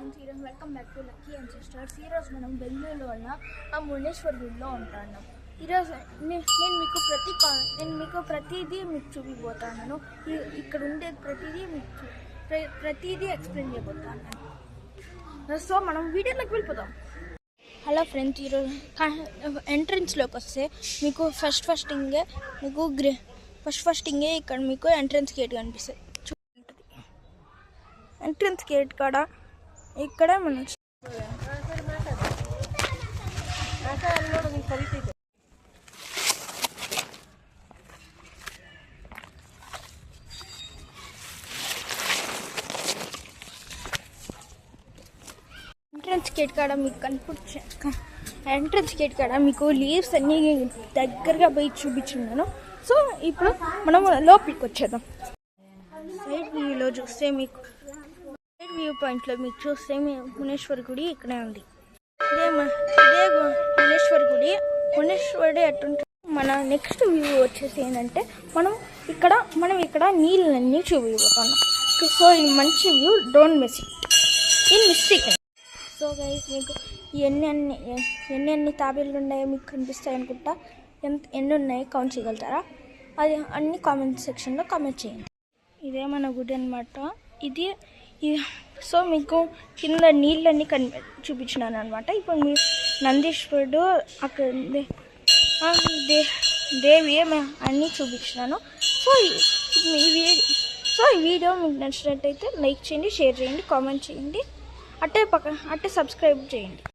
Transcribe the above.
Friends, ఈరోజు welcome back to lucky and sisters. ఈరోజు మనం బెంగళూరులో ఉన్న ఆ మునేశ్వర్ గుడిలో ఉంటున్నాం. ఈరోజు నేను మీకు ప్రతిదీ చూపిపోతాను. ఇక్కడ ఉండేది ప్రతిదీ ఎక్స్ప్లెయిన్ చేయబోతాను. సో మనం వీడియోలోకి వెళ్ళిపోతాం. హలో ఫ్రెండ్స్, ఈరోజు ఎంట్రన్స్లోకి వస్తే మీకు ఫస్ట్ ఇక్కడ మీకు ఎంట్రన్స్ గేట్ కనిపిస్తుంది. ఎంట్రన్స్ గేట్ కాడ ఇక్కడ మనం ఎంట్రన్స్ గేట్ కాడ మీకు లీవ్స్ అన్నీ దగ్గరగా పోయి చూపించున్నాను. సో ఇప్పుడు మనం లోపలికి వచ్చేద్దాం. సైడ్ వ్యూలో చూస్తే వ్యూ పాయింట్లో మీకు చూస్తే మునేశ్వర్ గుడి ఇక్కడే ఉంది. ఇదే మునేశ్వరుడు ఎట్టుంటే మన నెక్స్ట్ వ్యూ వచ్చేసి ఏంటంటే మనం ఇక్కడ నీళ్ళన్నీ చూపిపోతున్నాం. సో ఇది మంచి view, don't miss it. So guys, మీకు ఎన్ని తాబేళ్ళు ఉన్నాయో మీకు కనిపిస్తాయి అనుకుంటా. ఎన్ని ఉన్నాయో కౌంట్ చేయగలుగుతారా? అది అన్ని కామెంట్ సెక్షన్లో కామెంట్ చేయండి. ఇదే మన గుడి అనమాట. ఇది సో మీకు కింద నీళ్ళన్నీ చూపించినాను అనమాట. ఇప్పుడు మీ నందీశ్వరుడు అక్కడ దేవి అన్నీ చూపించినాను. సో ఈ వీడియో మీకు నచ్చినట్టయితే లైక్ చేయండి, షేర్ చేయండి, కామెంట్ చేయండి, అట్టే సబ్స్క్రైబ్ చేయండి.